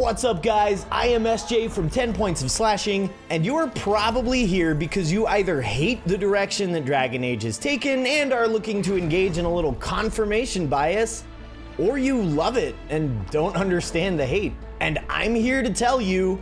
What's up, guys? I am SJ from 10 Points of Slashing, and you're probably here because you either hate the direction that Dragon Age has taken and are looking to engage in a little confirmation bias, or you love it and don't understand the hate. And I'm here to tell you,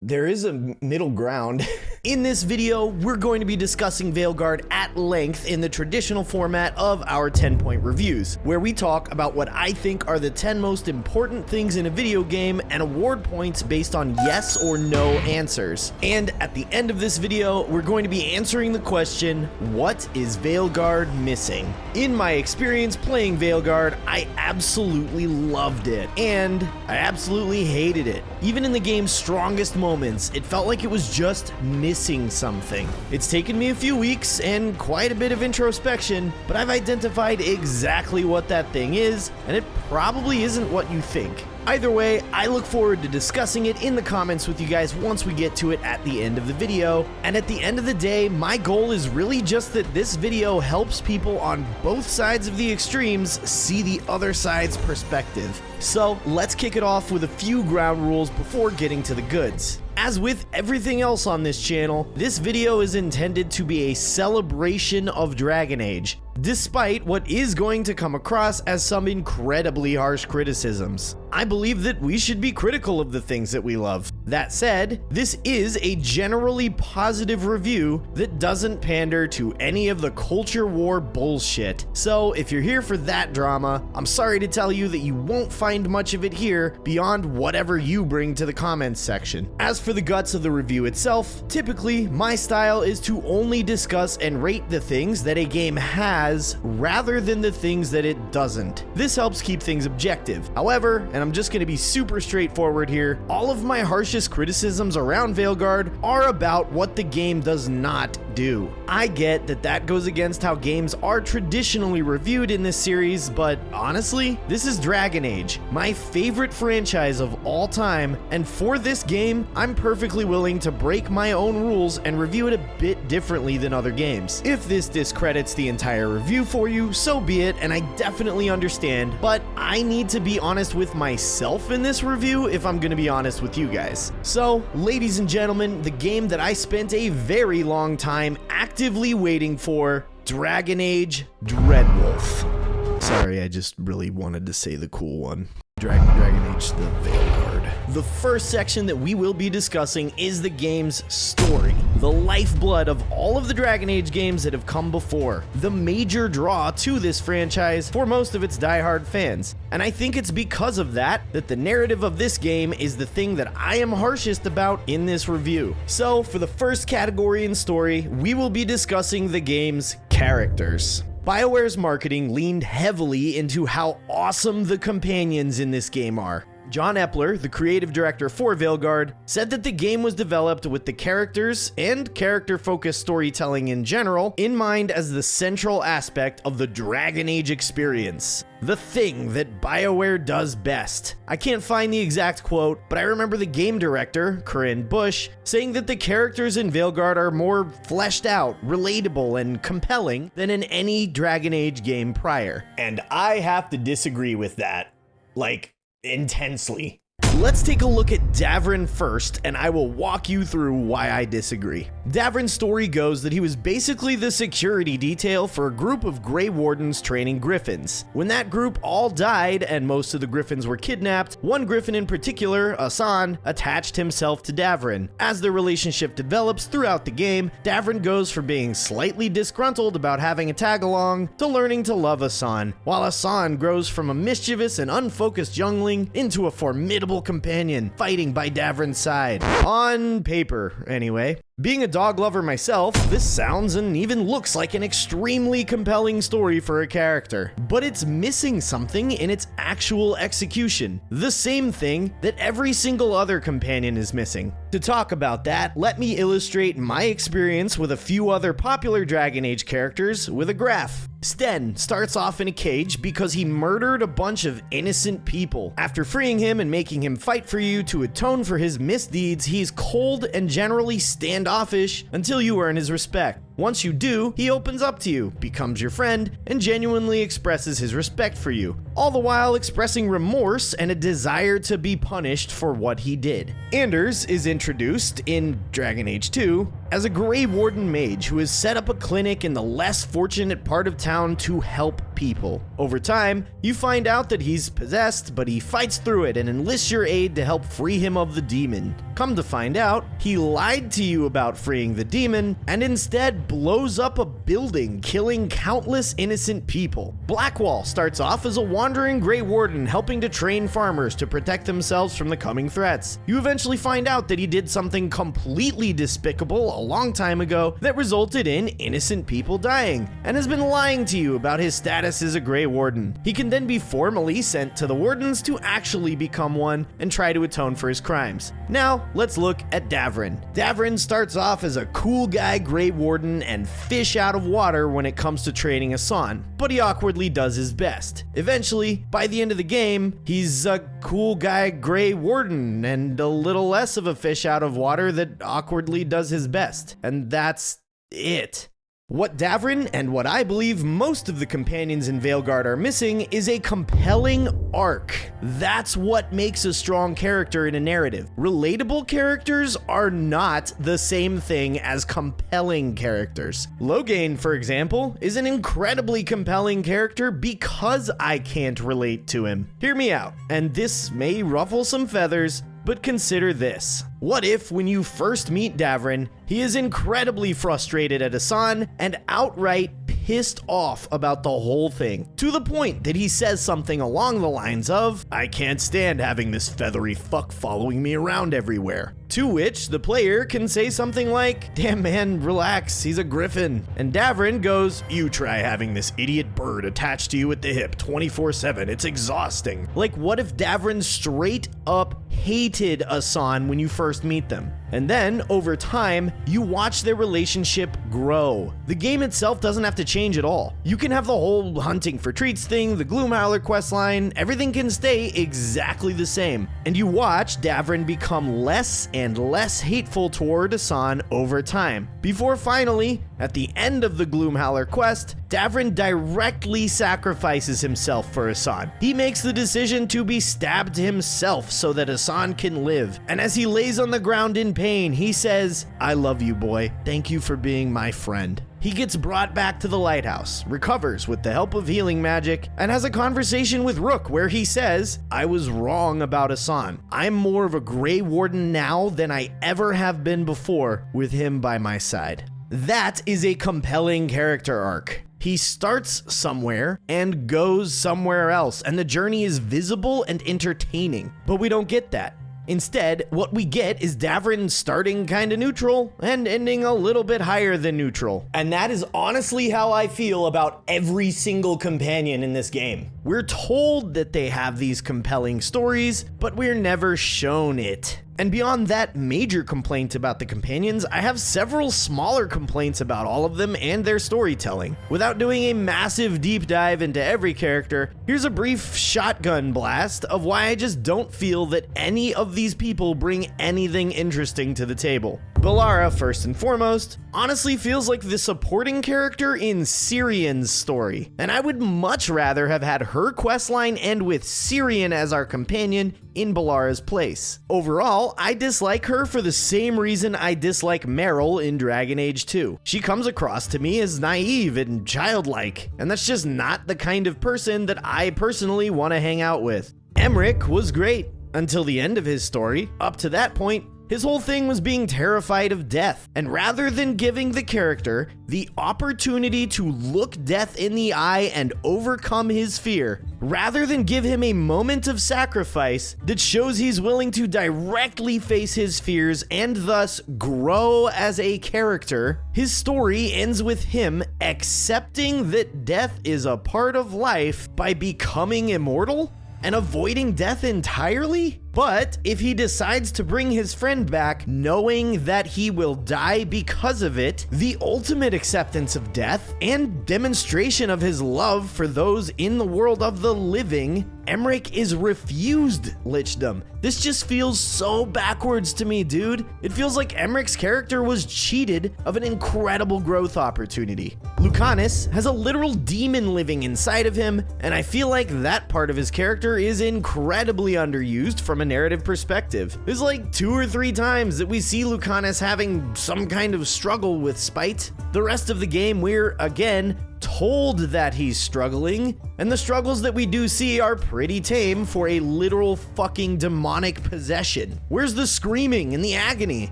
there is a middle ground. In this video, we're going to be discussing Veilguard at length in the traditional format of our 10-point reviews, where we talk about what I think are the 10 most important things in a video game and award points based on yes or no answers. And at the end of this video, we're going to be answering the question, what is Veilguard missing? In my experience playing Veilguard, I absolutely loved it, and I absolutely hated it. Even in the game's strongest moments, it felt like it was just missing something. It's taken me a few weeks and quite a bit of introspection, but I've identified exactly what that thing is, and it probably isn't what you think. Either way, I look forward to discussing it in the comments with you guys once we get to it at the end of the video. And at the end of the day, my goal is really just that this video helps people on both sides of the extremes see the other side's perspective. So let's kick it off with a few ground rules before getting to the goods. As with everything else on this channel, this video is intended to be a celebration of Dragon Age, despite what is going to come across as some incredibly harsh criticisms. I believe that we should be critical of the things that we love. That said, this is a generally positive review that doesn't pander to any of the culture war bullshit. So if you're here for that drama, I'm sorry to tell you that you won't find much of it here beyond whatever you bring to the comments section. As for the guts of the review itself, typically my style is to only discuss and rate the things that a game has rather than the things that it doesn't. This helps keep things objective. However, and I'm just going to be super straightforward here, all of my harshest criticisms around Veilguard are about what the game does not do. I get that that goes against how games are traditionally reviewed in this series, but honestly, this is Dragon Age, my favorite franchise of all time, and for this game, I'm perfectly willing to break my own rules and review it a bit differently than other games. If this discredits the entire review for you, so be it, and I definitely understand, but I need to be honest with myself in this review if I'm gonna be honest with you guys. So, ladies and gentlemen, the game that I spent a very long time actively waiting for, Dragon Age Dreadwolf. Sorry, I just really wanted to say the cool one. Dragon Age the Veilguard. The first section that we will be discussing is the game's story, the lifeblood of all of the Dragon Age games that have come before, the major draw to this franchise for most of its diehard fans. And I think it's because of that that the narrative of this game is the thing that I am harshest about in this review. So for the first category in story, we will be discussing the game's characters. BioWare's marketing leaned heavily into how awesome the companions in this game are. John Epler, the creative director for Veilguard, said that the game was developed with the characters and character-focused storytelling in general in mind as the central aspect of the Dragon Age experience. The thing that BioWare does best. I can't find the exact quote, but I remember the game director, Corinne Bush, saying that the characters in Veilguard are more fleshed out, relatable, and compelling than in any Dragon Age game prior. And I have to disagree with that. Like, intensely. Let's take a look at Davrin first, and I will walk you through why I disagree. Davrin's story goes that he was basically the security detail for a group of Grey Wardens training Griffins. When that group all died and most of the Griffins were kidnapped, one Griffin in particular, Asan, attached himself to Davrin. As their relationship develops throughout the game, Davrin goes from being slightly disgruntled about having a tag-along to learning to love Asan, while Asan grows from a mischievous and unfocused youngling into a formidable companion fighting by Davrin's side. On paper, anyway. Being a dog lover myself, this sounds and even looks like an extremely compelling story for a character, but it's missing something in its actual execution. The same thing that every single other companion is missing. To talk about that, let me illustrate my experience with a few other popular Dragon Age characters with a graph. Sten starts off in a cage because he murdered a bunch of innocent people. After freeing him and making him fight for you to atone for his misdeeds, he's cold and generally standoffish until you earn his respect. Once you do, he opens up to you, becomes your friend, and genuinely expresses his respect for you. all the while expressing remorse and a desire to be punished for what he did. Anders is introduced in Dragon Age 2 as a Grey Warden mage who has set up a clinic in the less fortunate part of town to help people. Over time, you find out that he's possessed, but he fights through it and enlists your aid to help free him of the demon. Come to find out, he lied to you about freeing the demon and instead blows up a building, killing countless innocent people. Blackwall starts off as a wandering Grey Warden helping to train farmers to protect themselves from the coming threats. You eventually find out that he did something completely despicable a long time ago that resulted in innocent people dying, and has been lying to you about his status as a Grey Warden. He can then be formally sent to the Wardens to actually become one and try to atone for his crimes. Now, let's look at Davrin. Davrin starts off as a cool guy Grey Warden and fish out of water when it comes to training Asan, but he awkwardly does his best. Eventually, by the end of the game, he's a cool guy Grey Warden and a little less of a fish out of water that awkwardly does his best. And that's it. What Davrin and what I believe most of the companions in Veilguard are missing is a compelling arc. That's what makes a strong character in a narrative. Relatable characters are not the same thing as compelling characters. Loghain, for example, is an incredibly compelling character because I can't relate to him. Hear me out, and this may ruffle some feathers, but consider this. What if, when you first meet Davrin, he is incredibly frustrated at Asan and outright pissed off about the whole thing, to the point that he says something along the lines of, "I can't stand having this feathery fuck following me around everywhere." To which the player can say something like, "Damn man, relax, he's a griffin." And Davrin goes, "You try having this idiot bird attached to you at the hip 24/7, it's exhausting." Like, what if Davrin straight up hated Asan when you first meet them? And then, over time, you watch their relationship grow. The game itself doesn't have to change at all. You can have the whole hunting for treats thing, the Gloomhowler questline, everything can stay exactly the same. And you watch Davrin become less and less hateful toward Asan over time, before finally, at the end of the Gloomhowler quest, Davrin directly sacrifices himself for Asan. He makes the decision to be stabbed himself so that Asan can live. And as he lays on the ground in pain, he says, "I love you, boy. Thank you for being my friend." He gets brought back to the lighthouse, recovers with the help of healing magic, and has a conversation with Rook where he says, "I was wrong about Asan. I'm more of a Grey Warden now than I ever have been before with him by my side." That is a compelling character arc. He starts somewhere and goes somewhere else, and the journey is visible and entertaining, but we don't get that. Instead, what we get is Davrin starting kinda neutral and ending a little bit higher than neutral. And that is honestly how I feel about every single companion in this game. We're told that they have these compelling stories, but we're never shown it. And beyond that major complaint about the companions, I have several smaller complaints about all of them and their storytelling. Without doing a massive deep dive into every character, here's a brief shotgun blast of why I just don't feel that any of these people bring anything interesting to the table. Bellara, first and foremost, honestly feels like the supporting character in Syrian's story, and I would much rather have had her questline end with Syrian as our companion in Bellara's place. Overall, I dislike her for the same reason I dislike Meryl in Dragon Age 2. She comes across to me as naive and childlike, and that's just not the kind of person that I personally want to hang out with. Emmerich was great until the end of his story. Up to that point, his whole thing was being terrified of death, and rather than giving the character the opportunity to look death in the eye and overcome his fear, rather than give him a moment of sacrifice that shows he's willing to directly face his fears and thus grow as a character, his story ends with him accepting that death is a part of life by becoming immortal and avoiding death entirely? But if he decides to bring his friend back, knowing that he will die because of it, the ultimate acceptance of death and demonstration of his love for those in the world of the living, Emmerich is refused lichdom. This just feels so backwards to me, dude. It feels like Emmerich's character was cheated of an incredible growth opportunity. Lucanus has a literal demon living inside of him, and I feel like that part of his character is incredibly underused from a narrative perspective. There's like 2 or 3 times that we see Lucanus having some kind of struggle with spite. The rest of the game, we're again told that he's struggling, and the struggles that we do see are pretty tame for a literal fucking demonic possession. Where's the screaming and the agony?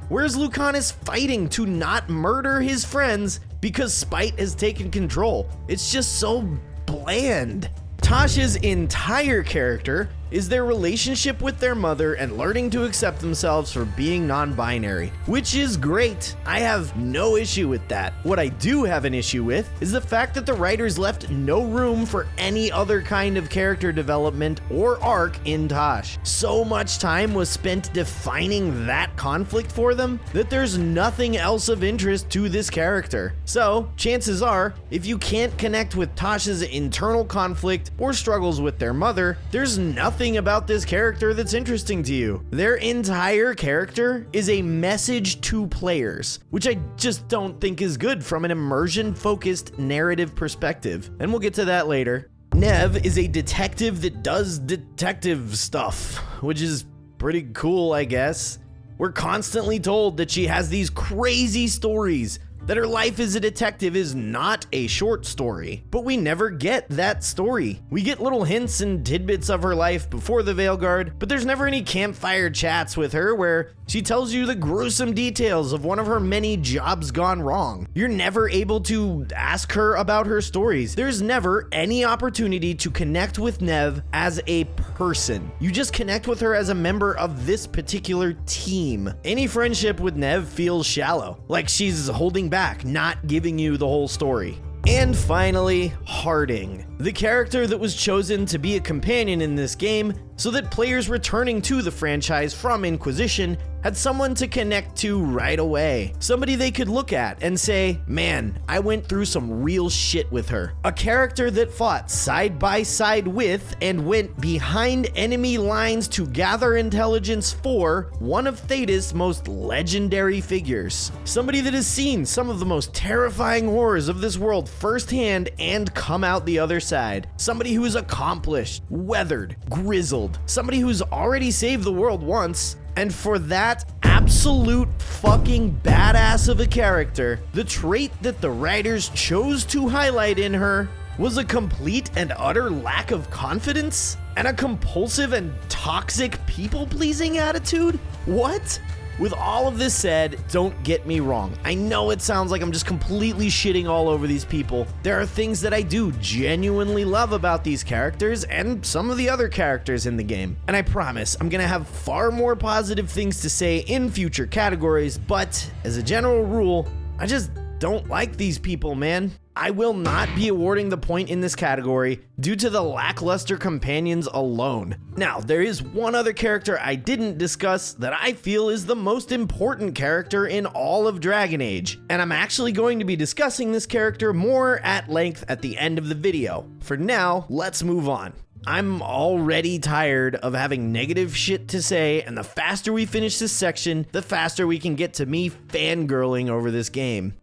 Where's Lucanus fighting to not murder his friends because spite has taken control? It's just so bland. Tasha's entire character is their relationship with their mother and learning to accept themselves for being non-binary, which is great. I have no issue with that. What I do have an issue with is the fact that the writers left no room for any other kind of character development or arc in Tosh. So much time was spent defining that conflict for them that there's nothing else of interest to this character. So, chances are, if you can't connect with Tasha's internal conflict or struggles with their mother, there's nothing about this character that's interesting to you. Their entire character is a message to players, which I just don't think is good from an immersion-focused narrative perspective, and we'll get to that later. Nev is a detective that does detective stuff, which is pretty cool, I guess. We're constantly told that she has these crazy stories, that her life as a detective is not a short story, but we never get that story. We get little hints and tidbits of her life before the Veilguard, but there's never any campfire chats with her where she tells you the gruesome details of one of her many jobs gone wrong. You're never able to ask her about her stories. There's never any opportunity to connect with Nev as a person. You just connect with her as a member of this particular team. Any friendship with Nev feels shallow, like she's holding back, not giving you the whole story. And finally, Harding, the character that was chosen to be a companion in this game so that players returning to the franchise from Inquisition had someone to connect to right away. Somebody they could look at and say, man, I went through some real shit with her. A character that fought side by side with and went behind enemy lines to gather intelligence for one of Theda's most legendary figures. Somebody that has seen some of the most terrifying horrors of this world firsthand and come out the other side. Somebody who is accomplished, weathered, grizzled. Somebody who's already saved the world once. And for that absolute fucking badass of a character, the trait that the writers chose to highlight in her was a complete and utter lack of confidence and a compulsive and toxic people-pleasing attitude? What? With all of this said, don't get me wrong. I know it sounds like I'm just completely shitting all over these people. There are things that I do genuinely love about these characters and some of the other characters in the game. And I promise I'm gonna have far more positive things to say in future categories, but as a general rule, I just don't like these people, man. I will not be awarding the point in this category due to the lackluster companions alone. Now, there is one other character I didn't discuss that I feel is the most important character in all of Dragon Age, and I'm actually going to be discussing this character more at length at the end of the video. For now, let's move on. I'm already tired of having negative shit to say, and the faster we finish this section, the faster we can get to me fangirling over this game.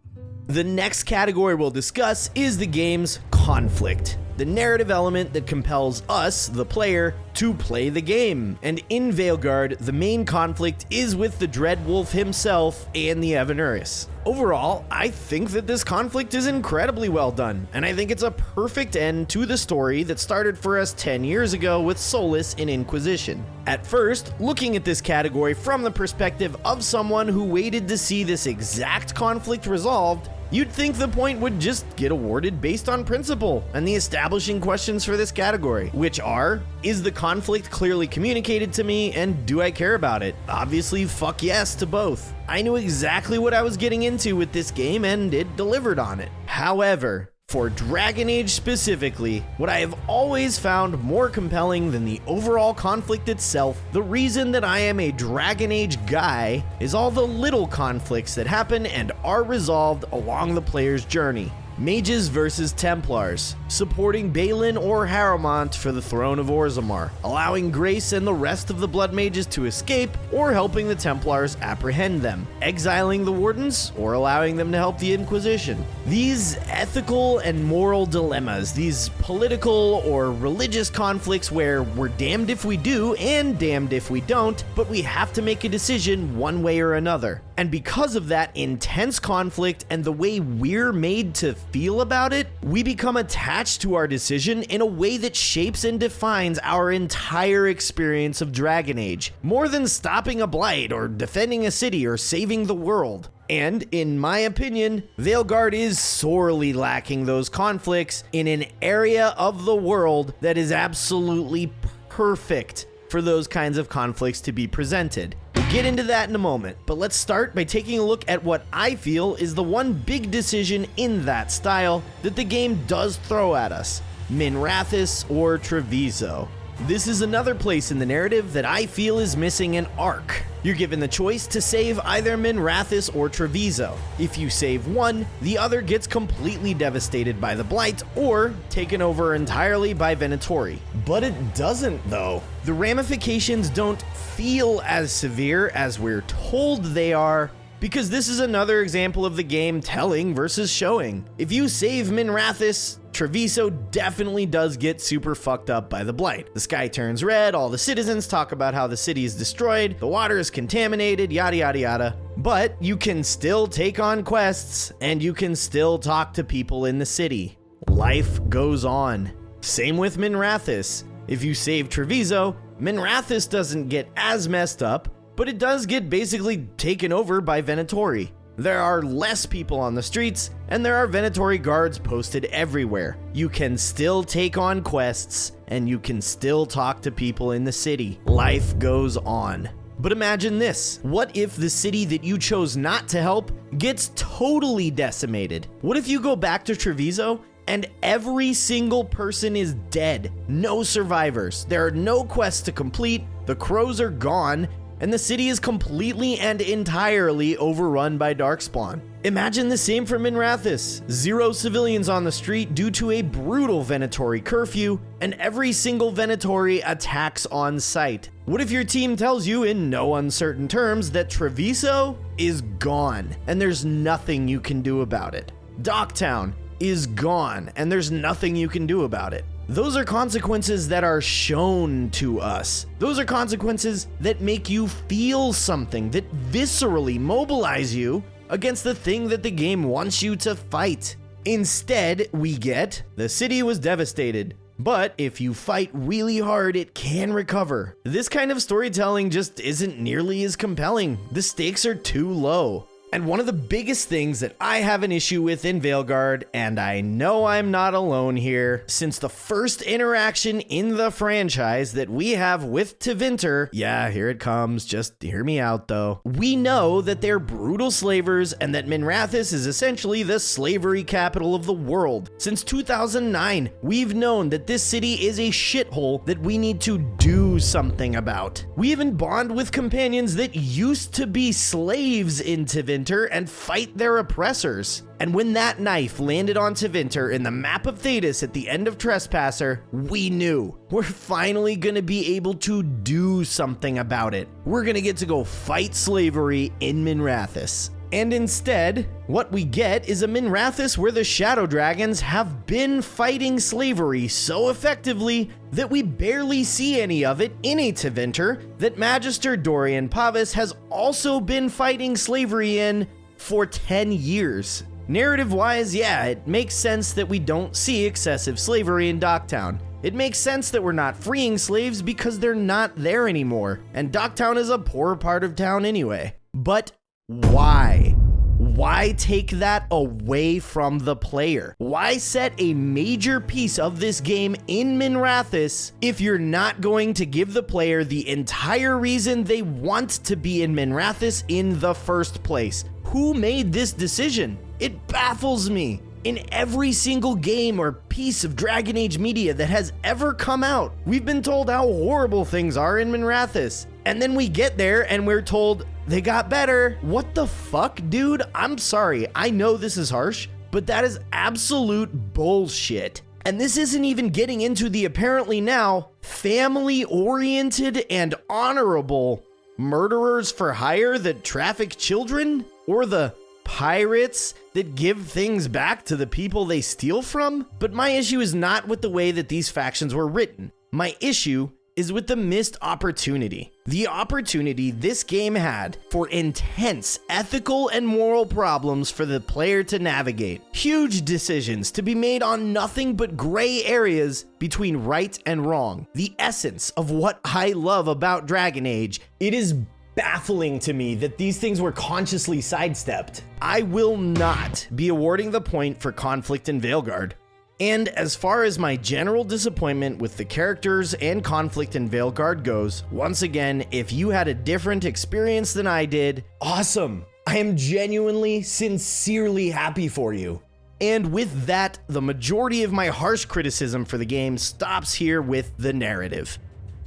The next category we'll discuss is the game's conflict, the narrative element that compels us, the player, to play the game. And in Veilguard, the main conflict is with the Dreadwolf himself and the Evanuris. Overall, I think that this conflict is incredibly well done, and I think it's a perfect end to the story that started for us 10 years ago with Solas in Inquisition. At first, looking at this category from the perspective of someone who waited to see this exact conflict resolved, you'd think the point would just get awarded based on principle and the establishing questions for this category, which are, is the conflict clearly communicated to me and do I care about it? Obviously, fuck yes to both. I knew exactly what I was getting into with this game and it delivered on it. However, For Dragon Age specifically, what I have always found more compelling than the overall conflict itself, the reason that I am a Dragon Age guy, is all the little conflicts that happen and are resolved along the player's journey. Mages versus Templars, supporting Balin or Harrowmont for the throne of Orzammar, allowing Grace and the rest of the Blood Mages to escape or helping the Templars apprehend them, exiling the Wardens or allowing them to help the Inquisition. These ethical and moral dilemmas, these political or religious conflicts where we're damned if we do and damned if we don't, but we have to make a decision one way or another. And because of that intense conflict and the way we're made to feel about it, we become attached to our decision in a way that shapes and defines our entire experience of Dragon Age, more than stopping a blight or defending a city or saving the world. And, in my opinion, Veilguard is sorely lacking those conflicts in an area of the world that is absolutely perfect for those kinds of conflicts to be presented. We'll get into that in a moment, but let's start by taking a look at what I feel is the one big decision in that style that the game does throw at us: Minrathous or Treviso. This is another place in the narrative that I feel is missing an arc. You're given the choice to save either Minrathous or Treviso. If you save one, the other gets completely devastated by the Blight or taken over entirely by Venatori. But it doesn't though. The ramifications don't feel as severe as we're told they are, because this is another example of the game telling versus showing. If you save Minrathous, Treviso definitely does get super fucked up by the Blight. The sky turns red, all the citizens talk about how the city is destroyed, the water is contaminated, yada yada yada. But you can still take on quests, and you can still talk to people in the city. Life goes on. Same with Minrathous. If you save Treviso, Minrathous doesn't get as messed up, but it does get basically taken over by Venatori. There are less people on the streets, and there are Venatori guards posted everywhere. You can still take on quests, and you can still talk to people in the city. Life goes on. But imagine this. What if the city that you chose not to help gets totally decimated? What if you go back to Treviso and every single person is dead? No survivors. There are no quests to complete, the crows are gone, and the city is completely and entirely overrun by Darkspawn. Imagine the same for Minrathous. 0 civilians on the street due to a brutal Venatori curfew, and every single Venatori attacks on sight. What if your team tells you in no uncertain terms that Treviso is gone, and there's nothing you can do about it? Docktown is gone, and there's nothing you can do about it. Those are consequences that are shown to us. Those are consequences that make you feel something, that viscerally mobilize you against the thing that the game wants you to fight. Instead, we get, the city was devastated, but if you fight really hard, it can recover. This kind of storytelling just isn't nearly as compelling. The stakes are too low. And one of the biggest things that I have an issue with in Veilguard, and I know I'm not alone here, since the first interaction in the franchise that we have with Tevinter, yeah, here it comes, just hear me out though. We know that they're brutal slavers and that Minrathous is essentially the slavery capital of the world. Since 2009, we've known that this city is a shithole that we need to do something about. We even bond with companions that used to be slaves in Tevinter and fight their oppressors. And when that knife landed on Tevinter in the map of Thetis at the end of Trespasser, we knew we're finally gonna be able to do something about it. We're gonna get to go fight slavery in Minrathous. And instead, what we get is a Minrathous where the Shadow Dragons have been fighting slavery so effectively that we barely see any of it in a Tevinter that Magister Dorian Pavis has also been fighting slavery in for 10 years. Narrative-wise, yeah, it makes sense that we don't see excessive slavery in Docktown. It makes sense that we're not freeing slaves because they're not there anymore, and Docktown is a poor part of town anyway. But why? Why take that away from the player? Why set a major piece of this game in Minrathous if you're not going to give the player the entire reason they want to be in Minrathous in the first place? Who made this decision? It baffles me. In every single game or piece of Dragon Age media that has ever come out, we've been told how horrible things are in Minrathous. And then we get there and we're told they got better. What the fuck, dude? I'm sorry, I know this is harsh, but that is absolute bullshit. And this isn't even getting into the apparently now family-oriented and honorable murderers for hire that traffic children, or the pirates that give things back to the people they steal from. But my issue is not with the way that these factions were written. My issue is with the missed opportunity. The opportunity this game had for intense ethical and moral problems for the player to navigate. Huge decisions to be made on nothing but gray areas between right and wrong. The essence of what I love about Dragon Age. It is baffling to me that these things were consciously sidestepped. I will not be awarding the point for conflict in Veilguard. And as far as my general disappointment with the characters and conflict in Veilguard goes, once again, if you had a different experience than I did, awesome. I am genuinely, sincerely happy for you. And with that, the majority of my harsh criticism for the game stops here with the narrative.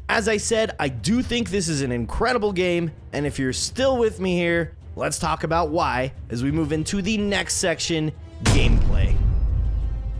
As I said, I do think this is an incredible game, and if you're still with me here, let's talk about why as we move into the next section, gameplay.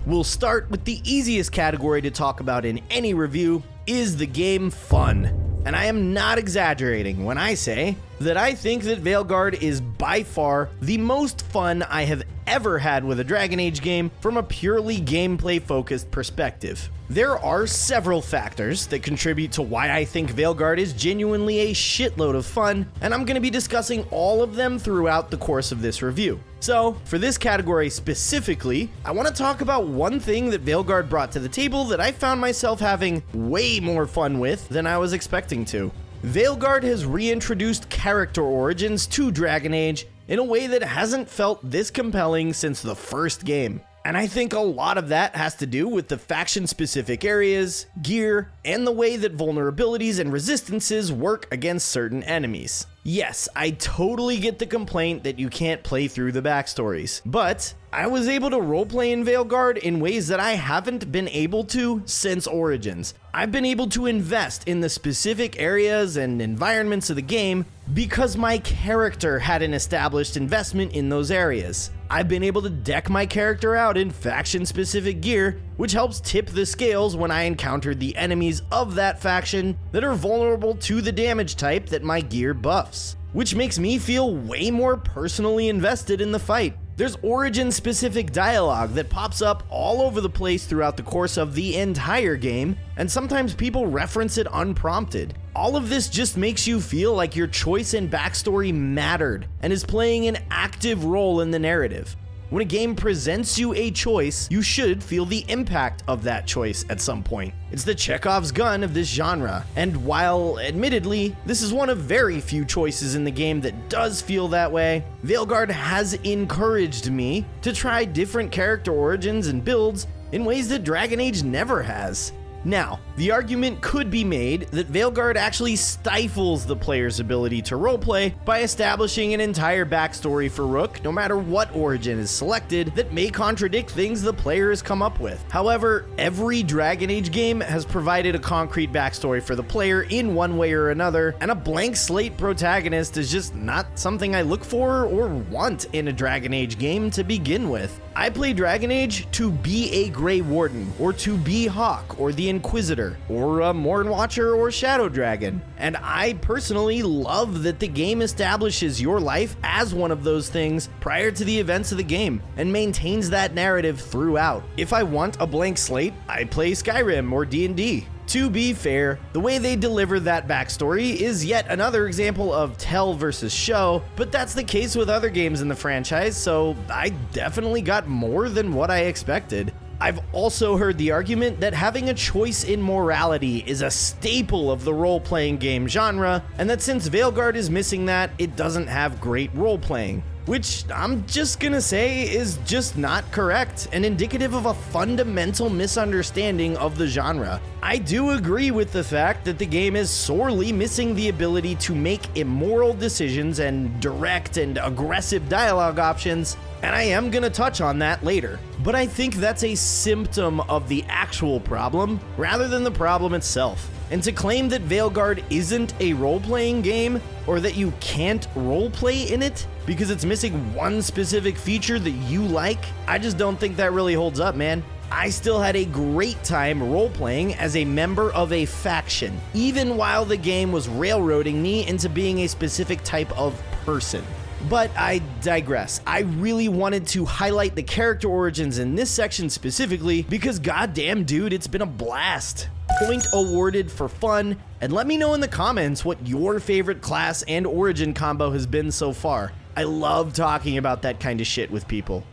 We'll start with the easiest category to talk about in any review, is the game fun? And I am not exaggerating when I say that I think that Veilguard is by far the most fun I have ever had with a Dragon Age game from a purely gameplay focused perspective. There are several factors that contribute to why I think Veilguard is genuinely a shitload of fun, and I'm going to be discussing all of them throughout the course of this review. So, for this category specifically, I want to talk about one thing that Veilguard brought to the table that I found myself having way more fun with than I was expecting to. Veilguard has reintroduced character origins to Dragon Age in a way that hasn't felt this compelling since the first game. And I think a lot of that has to do with the faction-specific areas, gear, and the way that vulnerabilities and resistances work against certain enemies. Yes, I totally get the complaint that you can't play through the backstories, but I was able to roleplay in Veilguard in ways that I haven't been able to since Origins. I've been able to invest in the specific areas and environments of the game because my character had an established investment in those areas. I've been able to deck my character out in faction-specific gear, which helps tip the scales when I encounter the enemies of that faction that are vulnerable to the damage type that my gear buffs, which makes me feel way more personally invested in the fight. There's origin-specific dialogue that pops up all over the place throughout the course of the entire game, and sometimes people reference it unprompted. All of this just makes you feel like your choice and backstory mattered and is playing an active role in the narrative. When a game presents you a choice, you should feel the impact of that choice at some point. It's the Chekhov's gun of this genre, and while admittedly, this is one of very few choices in the game that does feel that way, Veilguard has encouraged me to try different character origins and builds in ways that Dragon Age never has. Now, the argument could be made that Veilguard actually stifles the player's ability to roleplay by establishing an entire backstory for Rook, no matter what origin is selected, that may contradict things the player has come up with. However, every Dragon Age game has provided a concrete backstory for the player in one way or another, and a blank slate protagonist is just not something I look for or want in a Dragon Age game to begin with. I play Dragon Age to be a Grey Warden, or to be Hawk, or the Inquisitor, or a Morn Watcher or Shadow Dragon. And I personally love that the game establishes your life as one of those things prior to the events of the game, and maintains that narrative throughout. If I want a blank slate, I play Skyrim or D&D. To be fair, the way they deliver that backstory is yet another example of tell versus show, but that's the case with other games in the franchise, so I definitely got more than what I expected. I've also heard the argument that having a choice in morality is a staple of the role-playing game genre, and that since Veilguard is missing that, it doesn't have great role-playing. Which I'm just gonna say is just not correct and indicative of a fundamental misunderstanding of the genre. I do agree with the fact that the game is sorely missing the ability to make immoral decisions and direct and aggressive dialogue options, and I am gonna touch on that later. but I think that's a symptom of the actual problem rather than the problem itself. And to claim that Veilguard isn't a role-playing game, or that you can't roleplay in it because it's missing one specific feature that you like, I just don't think that really holds up, man. I still had a great time role-playing as a member of a faction, even while the game was railroading me into being a specific type of person. But I digress. I really wanted to highlight the character origins in this section specifically because goddamn dude, it's been a blast. Point awarded for fun, and let me know in the comments what your favorite class and origin combo has been so far. I love talking about that kind of shit with people.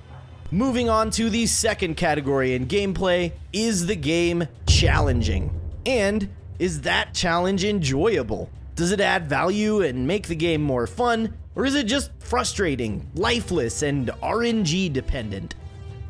Moving on to the second category in gameplay, is the game challenging? And is that challenge enjoyable? Does it add value and make the game more fun? Or is it just frustrating, lifeless, and RNG dependent?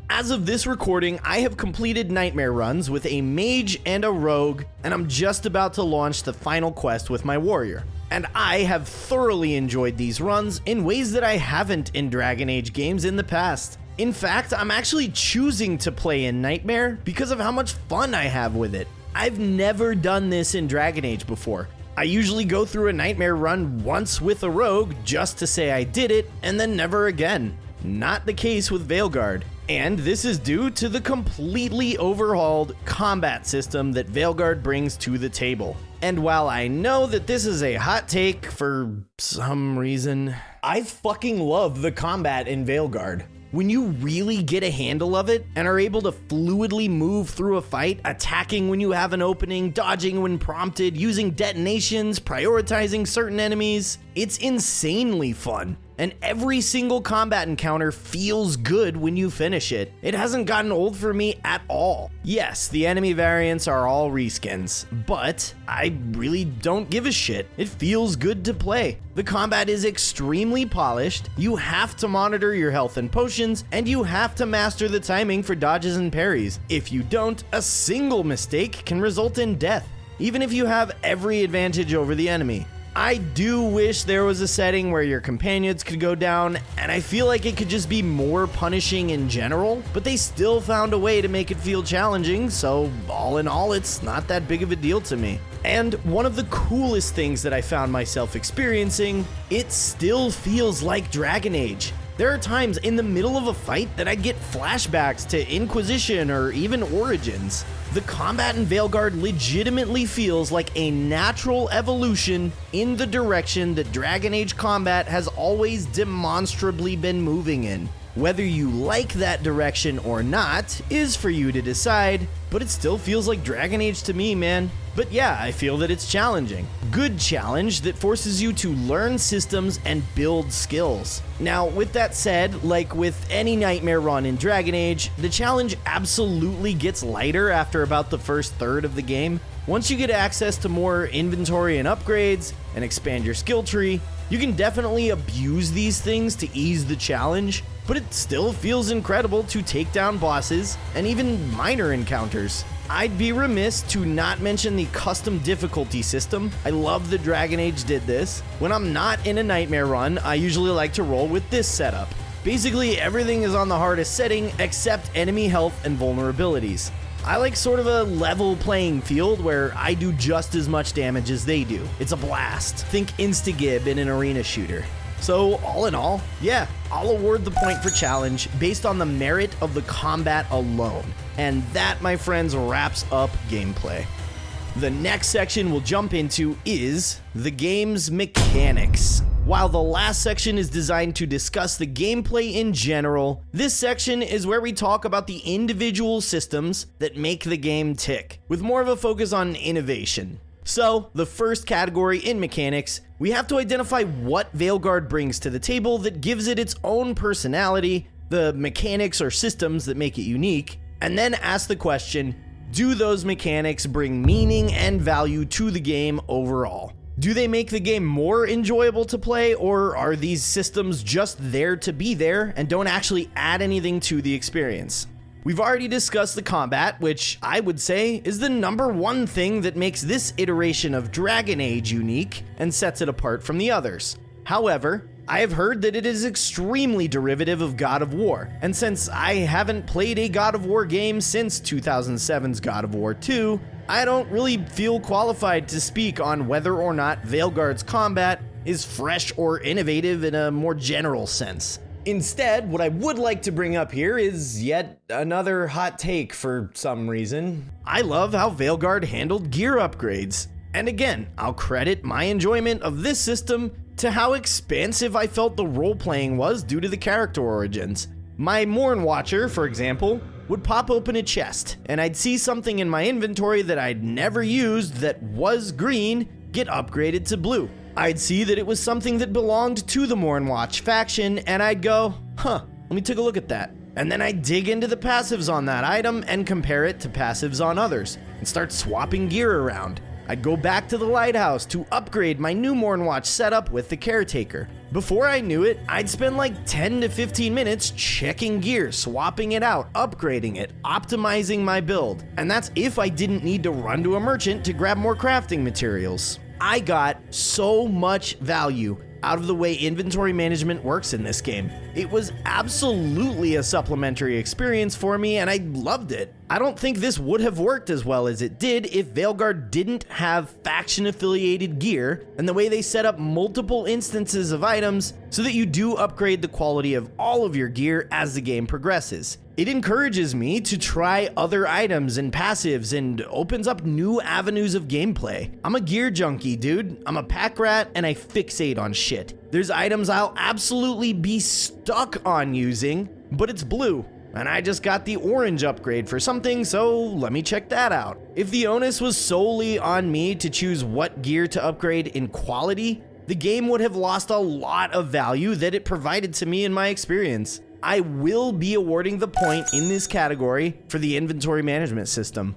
As of this recording, I have completed nightmare runs with a mage and a rogue, and I'm just about to launch the final quest with my warrior. And I have thoroughly enjoyed these runs in ways that I haven't in Dragon Age games in the past. In fact, I'm actually choosing to play in Nightmare because of how much fun I have with it. I've never done this in Dragon Age before. I usually go through a Nightmare run once with a rogue just to say I did it, and then never again. Not the case with Veilguard. And this is due to the completely overhauled combat system that Veilguard brings to the table. And while I know that this is a hot take for some reason, I fucking love the combat in Veilguard. When you really get a handle of it and are able to fluidly move through a fight, attacking when you have an opening, dodging when prompted, using detonations, prioritizing certain enemies, it's insanely fun. And every single combat encounter feels good when you finish it. It hasn't gotten old for me at all. Yes, the enemy variants are all reskins, but I really don't give a shit. It feels good to play. The combat is extremely polished, you have to monitor your health and potions, and you have to master the timing for dodges and parries. If you don't, a single mistake can result in death, even if you have every advantage over the enemy. I do wish there was a setting where your companions could go down, and I feel like it could just be more punishing in general, but they still found a way to make it feel challenging, so all in all, it's not that big of a deal to me. And one of the coolest things that I found myself experiencing, it still feels like Dragon Age. There are times in the middle of a fight that I get flashbacks to Inquisition or even Origins. The combat in Veilguard legitimately feels like a natural evolution in the direction that Dragon Age combat has always demonstrably been moving in. Whether you like that direction or not is for you to decide, but it still feels like Dragon Age to me, man. But yeah, I feel that it's challenging. Good challenge that forces you to learn systems and build skills. Now, with that said, like with any Nightmare run in Dragon Age, the challenge absolutely gets lighter after about the first third of the game. Once you get access to more inventory and upgrades, and expand your skill tree, you can definitely abuse these things to ease the challenge, but it still feels incredible to take down bosses and even minor encounters. I'd be remiss to not mention the custom difficulty system. I love that Dragon Age did this. When I'm not in a Nightmare run, I usually like to roll with this setup. Basically, everything is on the hardest setting except enemy health and vulnerabilities. I like sort of a level playing field where I do just as much damage as they do. It's a blast. Think Instagib in an arena shooter. So all in all, yeah, I'll award the point for challenge based on the merit of the combat alone. And that, my friends, wraps up gameplay. The next section we'll jump into is the game's mechanics. While the last section is designed to discuss the gameplay in general, this section is where we talk about the individual systems that make the game tick, with more of a focus on innovation. So, the first category in mechanics, we have to identify what Veilguard brings to the table that gives it its own personality, the mechanics or systems that make it unique, and then ask the question, do those mechanics bring meaning and value to the game overall? Do they make the game more enjoyable to play, or are these systems just there to be there and don't actually add anything to the experience? We've already discussed the combat, which I would say is the number one thing that makes this iteration of Dragon Age unique and sets it apart from the others. However, I have heard that it is extremely derivative of God of War, and since I haven't played a God of War game since 2007's God of War 2, I don't really feel qualified to speak on whether or not Veilguard's combat is fresh or innovative in a more general sense. Instead, what I would like to bring up here is yet another hot take for some reason. I love how Veilguard handled gear upgrades. And again, I'll credit my enjoyment of this system to how expansive I felt the role-playing was due to the character origins. My Morn Watcher, for example, would pop open a chest, and I'd see something in my inventory that I'd never used that was green get upgraded to blue. I'd see that it was something that belonged to the Mornwatch faction, and I'd go, let me take a look at that. And then I'd dig into the passives on that item and compare it to passives on others, and start swapping gear around. I'd go back to the lighthouse to upgrade my new Mornwatch setup with the caretaker. Before I knew it, I'd spend like 10 to 15 minutes checking gear, swapping it out, upgrading it, optimizing my build. And that's if I didn't need to run to a merchant to grab more crafting materials. I got so much value out of the way inventory management works in this game. It was absolutely a supplementary experience for me, and I loved it. I don't think this would have worked as well as it did if Veilguard didn't have faction-affiliated gear and the way they set up multiple instances of items so that you do upgrade the quality of all of your gear as the game progresses. It encourages me to try other items and passives and opens up new avenues of gameplay. I'm a gear junkie, dude. I'm a pack rat and I fixate on shit. There's items I'll absolutely be stuck on using, but it's blue. And I just got the orange upgrade for something, so let me check that out. If the onus was solely on me to choose what gear to upgrade in quality, the game would have lost a lot of value that it provided to me in my experience. I will be awarding the point in this category for the inventory management system.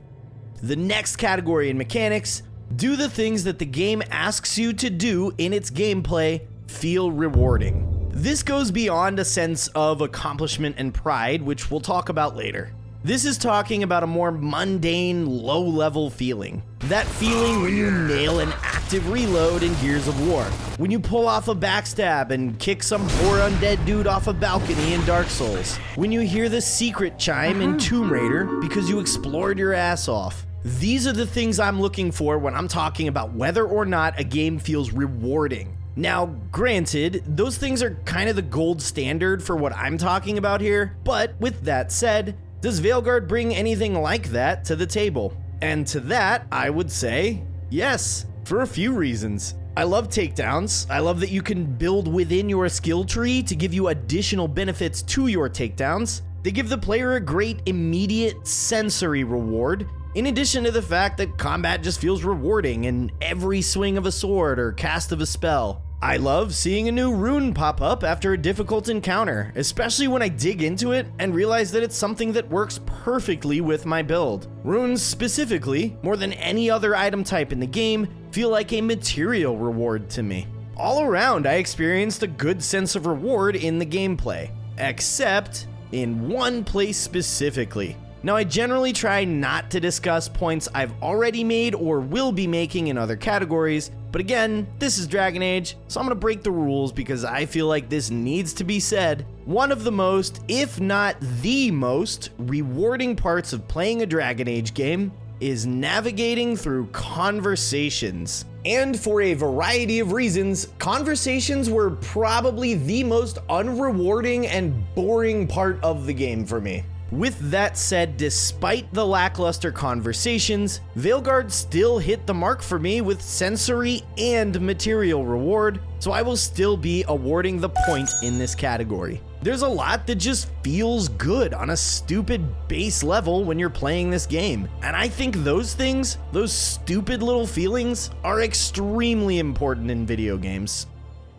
The next category in mechanics, do the things that the game asks you to do in its gameplay feel rewarding. This goes beyond a sense of accomplishment and pride, which we'll talk about later. This is talking about a more mundane, low-level feeling. That feeling when you nail an active reload in Gears of War. When you pull off a backstab and kick some poor undead dude off a balcony in Dark Souls. When you hear the secret chime in Tomb Raider because you explored your ass off. These are the things I'm looking for when I'm talking about whether or not a game feels rewarding. Now, granted, those things are kind of the gold standard for what I'm talking about here, but with that said, does Veilguard bring anything like that to the table? And to that, I would say, yes, for a few reasons. I love takedowns. I love that you can build within your skill tree to give you additional benefits to your takedowns. They give the player a great immediate sensory reward, in addition to the fact that combat just feels rewarding in every swing of a sword or cast of a spell. I love seeing a new rune pop up after a difficult encounter, especially when I dig into it and realize that it's something that works perfectly with my build. Runes specifically, more than any other item type in the game, feel like a material reward to me. All around, I experienced a good sense of reward in the gameplay, except in one place specifically. Now, I generally try not to discuss points I've already made or will be making in other categories, but again, this is Dragon Age, so I'm gonna break the rules because I feel like this needs to be said. One of the most, if not the most, rewarding parts of playing a Dragon Age game is navigating through conversations. And for a variety of reasons, conversations were probably the most unrewarding and boring part of the game for me. With that said, despite the lackluster conversations, Veilguard still hit the mark for me with sensory and material reward, so I will still be awarding the point in this category. There's a lot that just feels good on a stupid base level when you're playing this game, and I think those things, those stupid little feelings, are extremely important in video games.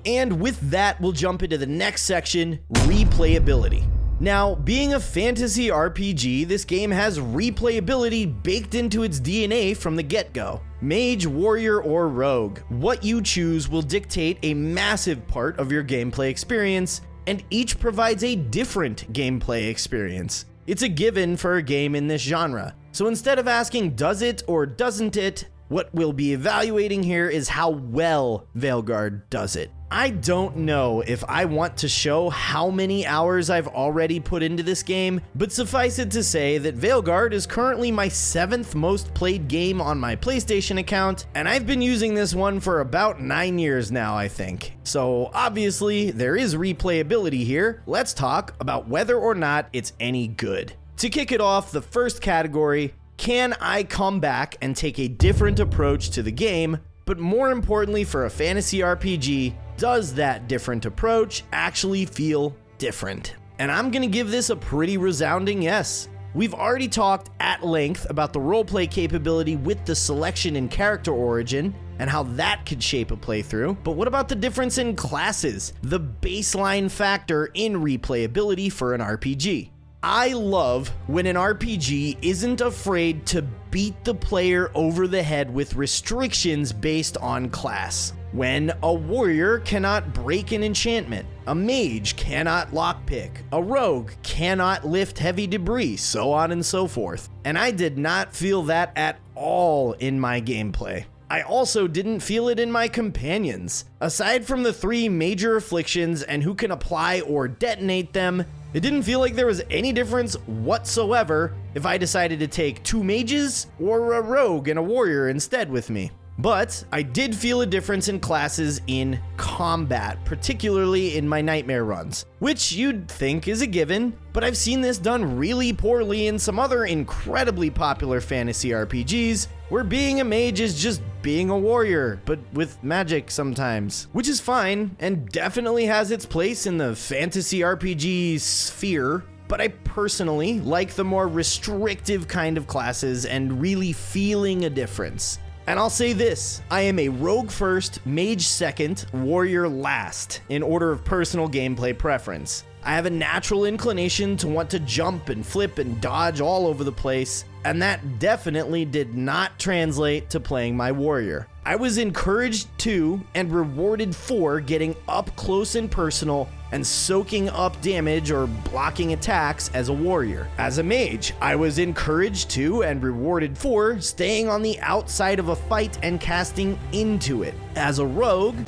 And with that, we'll jump into the next section, replayability. Now, being a fantasy RPG, this game has replayability baked into its DNA from the get-go. Mage, warrior, or rogue, what you choose will dictate a massive part of your gameplay experience, and each provides a different gameplay experience. It's a given for a game in this genre, so instead of asking does it or doesn't it, what we'll be evaluating here is how well Veilguard does it. I don't know if I want to show how many hours I've already put into this game, but suffice it to say that Veilguard is currently my 7th most played game on my PlayStation account, and I've been using this one for about 9 years now, I think. So obviously there is replayability here. Let's talk about whether or not it's any good. To kick it off, the first category: can I come back and take a different approach to the game? But more importantly, for a fantasy RPG, does that different approach actually feel different? And I'm gonna give this a pretty resounding yes. We've already talked at length about the roleplay capability with the selection and character origin and how that could shape a playthrough, but what about the difference in classes, the baseline factor in replayability for an RPG? I love when an RPG isn't afraid to beat the player over the head with restrictions based on class. When a warrior cannot break an enchantment, a mage cannot lockpick, a rogue cannot lift heavy debris, so on and so forth. And I did not feel that at all in my gameplay. I also didn't feel it in my companions. Aside from the 3 major afflictions and who can apply or detonate them, it didn't feel like there was any difference whatsoever if I decided to take 2 mages or a rogue and a warrior instead with me. But I did feel a difference in classes in combat, particularly in my nightmare runs, which you'd think is a given, but I've seen this done really poorly in some other incredibly popular fantasy RPGs, where being a mage is just being a warrior, but with magic sometimes, which is fine and definitely has its place in the fantasy RPG sphere. But I personally like the more restrictive kind of classes and really feeling a difference. And I'll say this, I am a rogue first, mage second, warrior last in order of personal gameplay preference. I have a natural inclination to want to jump and flip and dodge all over the place, and that definitely did not translate to playing my warrior. I was encouraged to and rewarded for getting up close and personal and soaking up damage or blocking attacks as a warrior. As a mage, I was encouraged to and rewarded for staying on the outside of a fight and casting into it. As a rogue,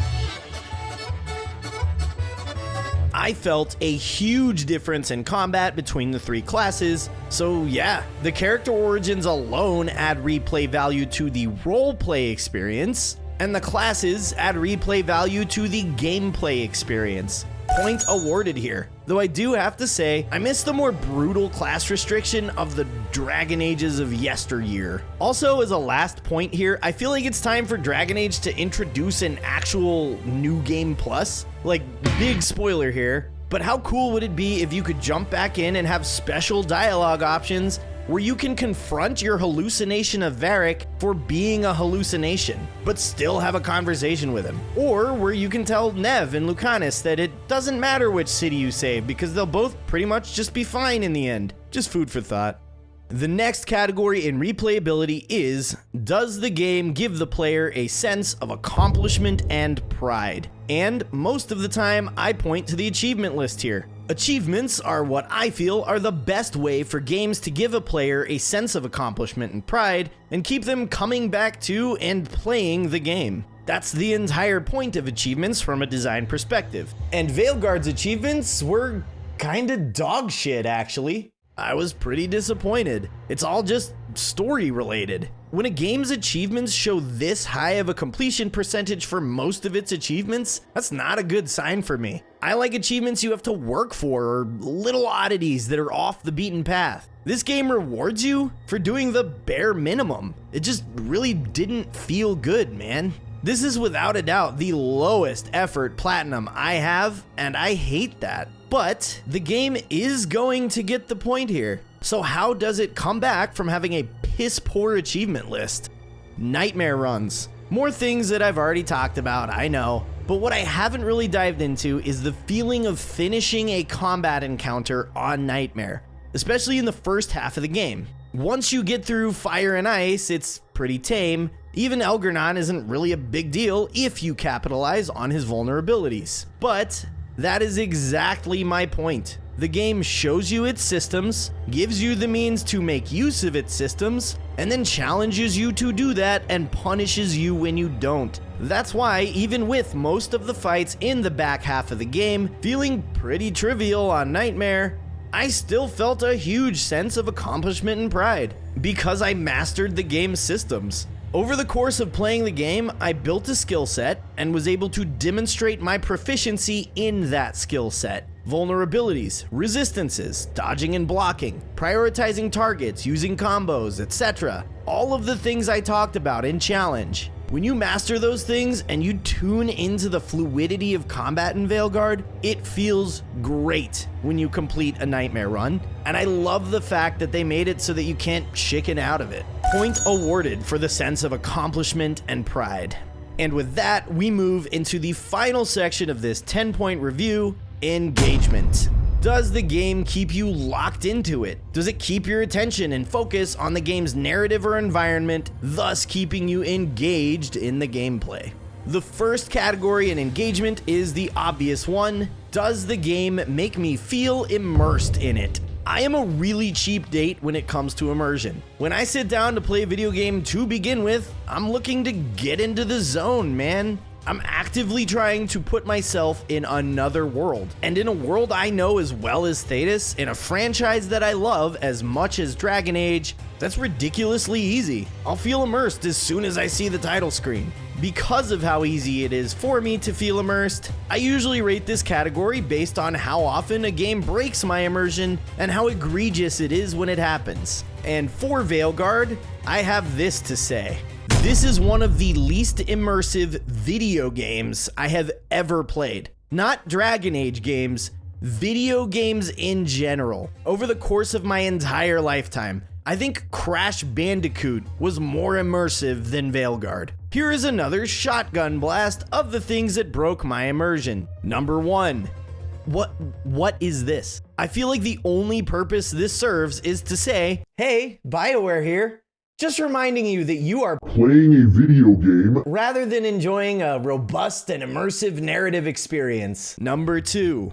I felt a huge difference in combat between the 3 classes, so yeah, the character origins alone add replay value to the roleplay experience, and the classes add replay value to the gameplay experience. Point awarded here. Though I do have to say, I miss the more brutal class restriction of the Dragon Ages of yesteryear. Also, as a last point here, I feel like it's time for Dragon Age to introduce an actual new game plus. Like, big spoiler here, but how cool would it be if you could jump back in and have special dialogue options where you can confront your hallucination of Varric for being a hallucination, but still have a conversation with him. Or where you can tell Nev and Lucanus that it doesn't matter which city you save because they'll both pretty much just be fine in the end. Just food for thought. The next category in replayability is, does the game give the player a sense of accomplishment and pride? And most of the time, I point to the achievement list here. Achievements are what I feel are the best way for games to give a player a sense of accomplishment and pride and keep them coming back to and playing the game. That's the entire point of achievements from a design perspective. And Veilguard's achievements were kinda dog shit, actually. I was pretty disappointed. It's all just story related. When a game's achievements show this high of a completion percentage for most of its achievements, that's not a good sign for me. I like achievements you have to work for or little oddities that are off the beaten path. This game rewards you for doing the bare minimum. It just really didn't feel good, man. This is without a doubt the lowest effort platinum I have, and I hate that. But the game is going to get the point here. So how does it come back from having a piss poor achievement list? Nightmare runs. More things that I've already talked about, I know. But what I haven't really dived into is the feeling of finishing a combat encounter on Nightmare, especially in the first half of the game. Once you get through Fire and Ice, it's pretty tame. Even Elgernon isn't really a big deal if you capitalize on his vulnerabilities. But that is exactly my point. The game shows you its systems, gives you the means to make use of its systems, and then challenges you to do that and punishes you when you don't. That's why, even with most of the fights in the back half of the game feeling pretty trivial on Nightmare, I still felt a huge sense of accomplishment and pride, because I mastered the game's systems. Over the course of playing the game, I built a skill set and was able to demonstrate my proficiency in that skill set. Vulnerabilities, resistances, dodging and blocking, prioritizing targets, using combos, etc. All of the things I talked about in Challenge. When you master those things and you tune into the fluidity of combat in Veilguard, it feels great when you complete a Nightmare run, and I love the fact that they made it so that you can't chicken out of it. Point awarded for the sense of accomplishment and pride. And with that, we move into the final section of this 10-point review, engagement. Does the game keep you locked into it? Does it keep your attention and focus on the game's narrative or environment, thus keeping you engaged in the gameplay? The first category in engagement is the obvious one. Does the game make me feel immersed in it? I am a really cheap date when it comes to immersion. When I sit down to play a video game to begin with, I'm looking to get into the zone, man. I'm actively trying to put myself in another world, and in a world I know as well as Thetis, in a franchise that I love as much as Dragon Age, that's ridiculously easy. I'll feel immersed as soon as I see the title screen. Because of how easy it is for me to feel immersed, I usually rate this category based on how often a game breaks my immersion and how egregious it is when it happens. And for Veilguard, I have this to say. This is one of the least immersive video games I have ever played. Not Dragon Age games, video games in general. Over the course of my entire lifetime, I think Crash Bandicoot was more immersive than Veilguard. Here is another shotgun blast of the things that broke my immersion. Number 1. What is this? I feel like the only purpose this serves is to say, hey, BioWare here. Just reminding you that you are playing a video game rather than enjoying a robust and immersive narrative experience. Number 2.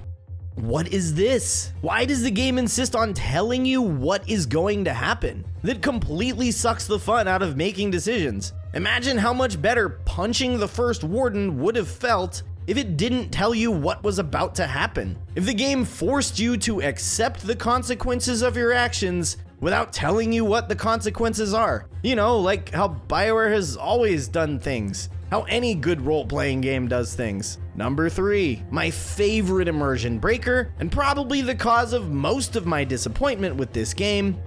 What is this? Why does the game insist on telling you what is going to happen? That completely sucks the fun out of making decisions. Imagine how much better punching the first warden would have felt if it didn't tell you what was about to happen. If the game forced you to accept the consequences of your actions without telling you what the consequences are. You know, like how BioWare has always done things. How any good role-playing game does things. Number 3, my favorite immersion breaker, and probably the cause of most of my disappointment with this game.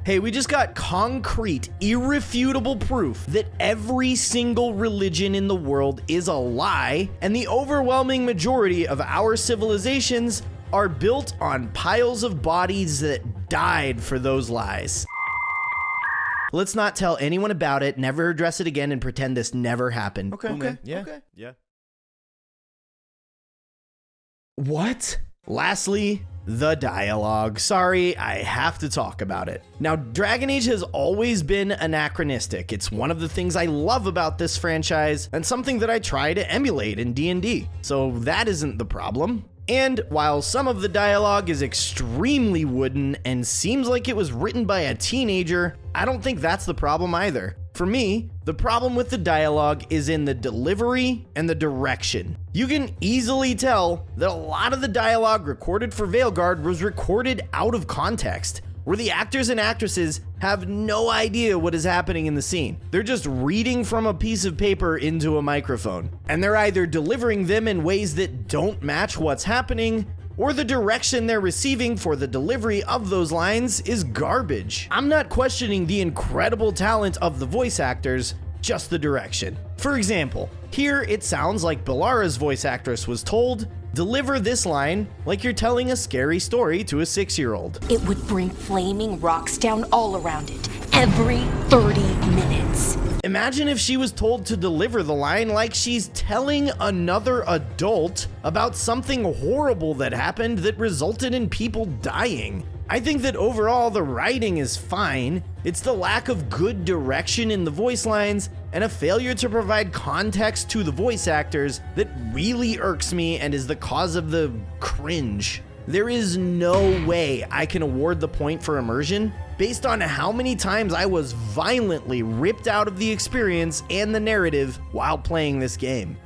Hey, we just got concrete, irrefutable proof that every single religion in the world is a lie, and the overwhelming majority of our civilizations are built on piles of bodies that died for those lies. Let's not tell anyone about it, never address it again, and pretend this never happened. Yeah. What? Lastly, the dialogue. Sorry, I have to talk about it. Now, Dragon Age has always been anachronistic. It's one of the things I love about this franchise, and something that I try to emulate in D&D. So that isn't the problem. And while some of the dialogue is extremely wooden and seems like it was written by a teenager, I don't think that's the problem either. For me, the problem with the dialogue is in the delivery and the direction. You can easily tell that a lot of the dialogue recorded for Veilguard was recorded out of context, where the actors and actresses have no idea what is happening in the scene. They're just reading from a piece of paper into a microphone, and they're either delivering them in ways that don't match what's happening, or the direction they're receiving for the delivery of those lines is garbage. I'm not questioning the incredible talent of the voice actors, just the direction. For example, here it sounds like Bellara's voice actress was told, deliver this line like you're telling a scary story to a 6-year-old. It would bring flaming rocks down all around it every 30 minutes. Imagine if she was told to deliver the line like she's telling another adult about something horrible that happened that resulted in people dying. I think that overall the writing is fine. It's the lack of good direction in the voice lines and a failure to provide context to the voice actors that really irks me and is the cause of the cringe. There is no way I can award the point for immersion based on how many times I was violently ripped out of the experience and the narrative while playing this game.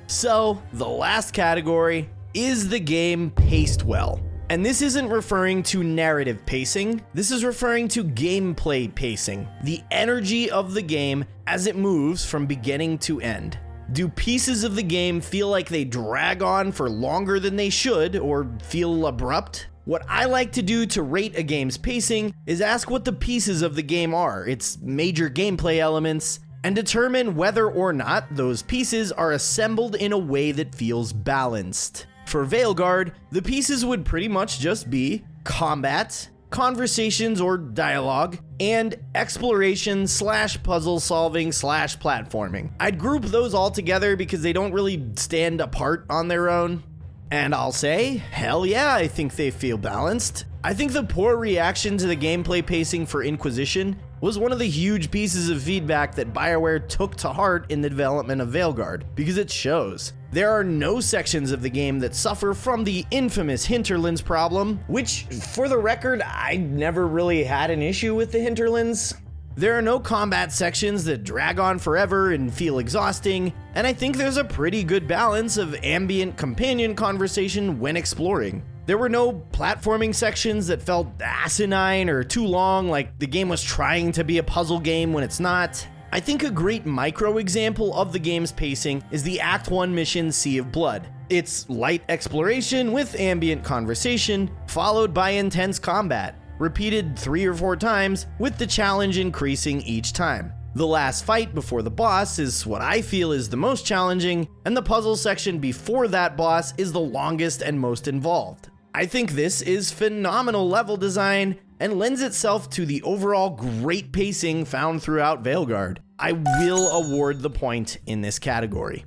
So, the last category is the game paced well. And this isn't referring to narrative pacing, this is referring to gameplay pacing, the energy of the game as it moves from beginning to end. Do pieces of the game feel like they drag on for longer than they should or feel abrupt? What I like to do to rate a game's pacing is ask what the pieces of the game are, its major gameplay elements, and determine whether or not those pieces are assembled in a way that feels balanced. For Veilguard, the pieces would pretty much just be combat, conversations or dialogue, and exploration / puzzle solving / platforming. I'd group those all together because they don't really stand apart on their own. And I'll say, hell yeah, I think they feel balanced. I think the poor reaction to the gameplay pacing for Inquisition was one of the huge pieces of feedback that BioWare took to heart in the development of Veilguard, because it shows. There are no sections of the game that suffer from the infamous hinterlands problem, which, for the record, I never really had an issue with the hinterlands. There are no combat sections that drag on forever and feel exhausting, and I think there's a pretty good balance of ambient companion conversation when exploring. There were no platforming sections that felt asinine or too long, like the game was trying to be a puzzle game when it's not. I think a great micro example of the game's pacing is the Act 1 mission Sea of Blood. It's light exploration with ambient conversation, followed by intense combat, repeated 3 or 4 times, with the challenge increasing each time. The last fight before the boss is what I feel is the most challenging, and the puzzle section before that boss is the longest and most involved. I think this is phenomenal level design and lends itself to the overall great pacing found throughout Veilguard. I will award the point in this category.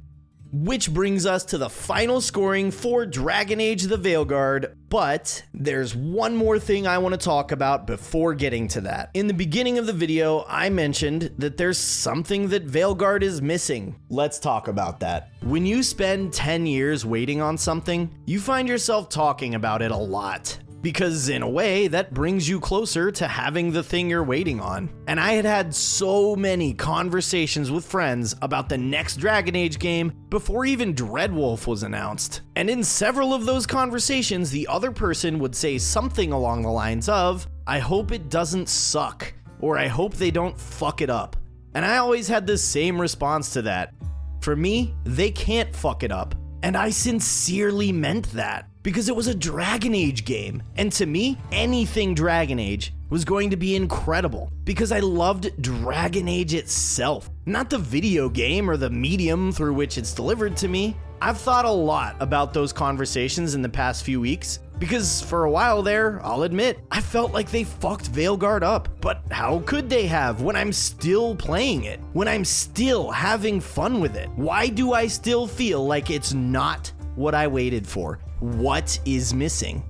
Which brings us to the final scoring for Dragon Age the Veilguard, but there's one more thing I want to talk about before getting to that. In the beginning of the video, I mentioned that there's something that Veilguard is missing. Let's talk about that. When you spend 10 years waiting on something, you find yourself talking about it a lot. Because in a way, that brings you closer to having the thing you're waiting on. And I had had so many conversations with friends about the next Dragon Age game before even Dreadwolf was announced. And in several of those conversations, the other person would say something along the lines of, "I hope it doesn't suck," or "I hope they don't fuck it up." And I always had the same response to that. For me, they can't fuck it up. And I sincerely meant that. Because it was a Dragon Age game, and to me, anything Dragon Age was going to be incredible, because I loved Dragon Age itself, not the video game or the medium through which it's delivered to me. I've thought a lot about those conversations in the past few weeks, because for a while there, I'll admit, I felt like they fucked Veilguard up. But how could they have when I'm still playing it? When I'm still having fun with it? Why do I still feel like it's not what I waited for? What is missing?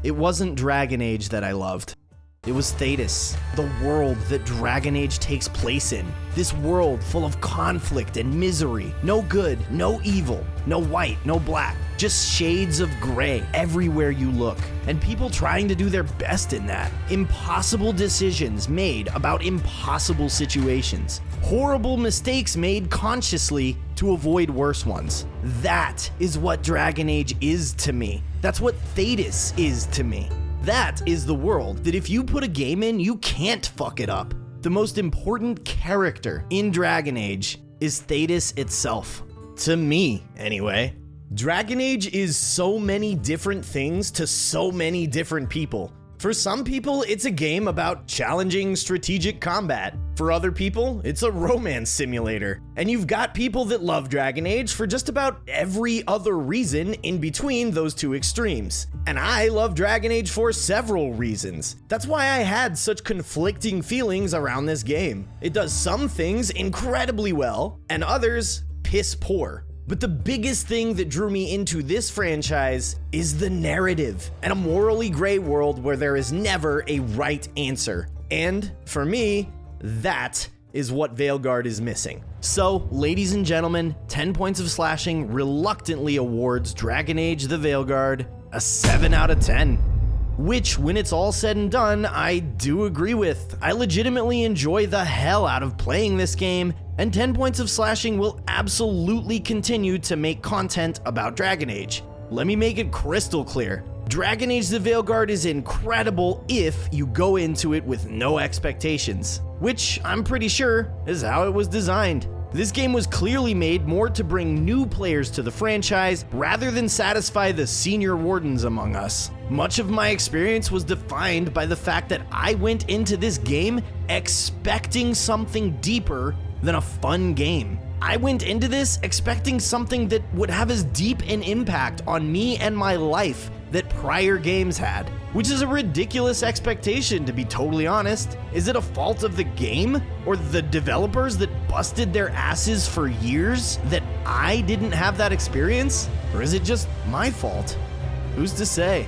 It wasn't Dragon Age that I loved. It was Thetis, the world that Dragon Age takes place in. This world full of conflict and misery. No good, no evil, no white, no black. Just shades of gray everywhere you look. And people trying to do their best in that. Impossible decisions made about impossible situations. Horrible mistakes made consciously to avoid worse ones. That is what Dragon Age is to me. That's what Thetis is to me. That is the world that if you put a game in, you can't fuck it up. The most important character in Dragon Age is Thetis itself. To me, anyway. Dragon Age is so many different things to so many different people. For some people, it's a game about challenging strategic combat. For other people, it's a romance simulator. And you've got people that love Dragon Age for just about every other reason in between those two extremes. And I love Dragon Age for several reasons. That's why I had such conflicting feelings around this game. It does some things incredibly well, and others piss poor. But the biggest thing that drew me into this franchise is the narrative and a morally gray world where there is never a right answer. And for me, that is what Veilguard is missing. So, ladies and gentlemen, 10 Points of Slashing reluctantly awards Dragon Age the Veilguard a 7 out of 10. which, when it's all said and done, I do agree with. I legitimately enjoy the hell out of playing this game, and 10 Points of Slashing will absolutely continue to make content about Dragon Age. Let me make it crystal clear. Dragon Age the Veilguard is incredible if you go into it with no expectations, which I'm pretty sure is how it was designed. This game was clearly made more to bring new players to the franchise rather than satisfy the senior wardens among us. Much of my experience was defined by the fact that I went into this game expecting something deeper than a fun game. I went into this expecting something that would have as deep an impact on me and my life that prior games had, which is a ridiculous expectation, to be totally honest. Is it a fault of the game or the developers that busted their asses for years that I didn't have that experience? Or is it just my fault? Who's to say?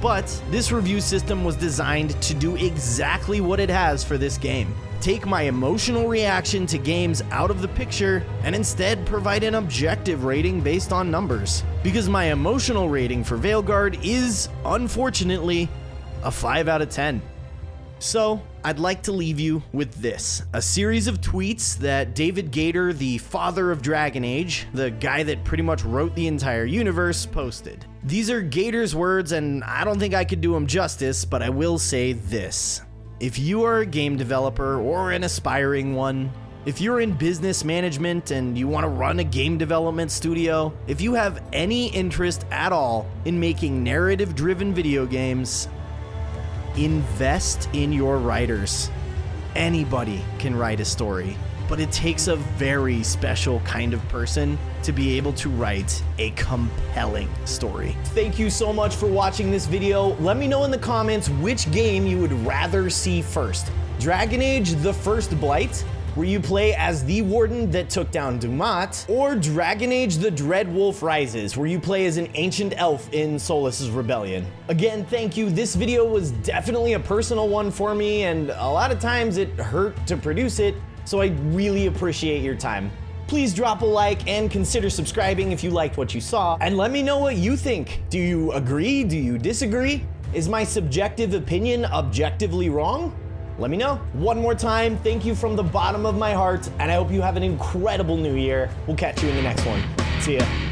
But this review system was designed to do exactly what it has for this game. Take my emotional reaction to games out of the picture and instead provide an objective rating based on numbers. Because my emotional rating for Veilguard is, unfortunately, a 5 out of 10. So, I'd like to leave you with this, a series of tweets that David Gator, the father of Dragon Age, the guy that pretty much wrote the entire universe, posted. These are Gator's words, and I don't think I could do them justice, but I will say this. If you are a game developer or an aspiring one, if you're in business management and you want to run a game development studio, if you have any interest at all in making narrative-driven video games, invest in your writers. Anybody can write a story, but it takes a very special kind of person to be able to write a compelling story. Thank you so much for watching this video. Let me know in the comments which game you would rather see first. Dragon Age: The First Blight, where you play as the warden that took down Dumat, or Dragon Age: The Dread Wolf Rises, where you play as an ancient elf in Solas's rebellion. Again, thank you. This video was definitely a personal one for me, and a lot of times it hurt to produce it, so I really appreciate your time. Please drop a like and consider subscribing if you liked what you saw, and let me know what you think. Do you agree? Do you disagree? Is my subjective opinion objectively wrong? Let me know. One more time, thank you from the bottom of my heart, and I hope you have an incredible new year. We'll catch you in the next one. See ya.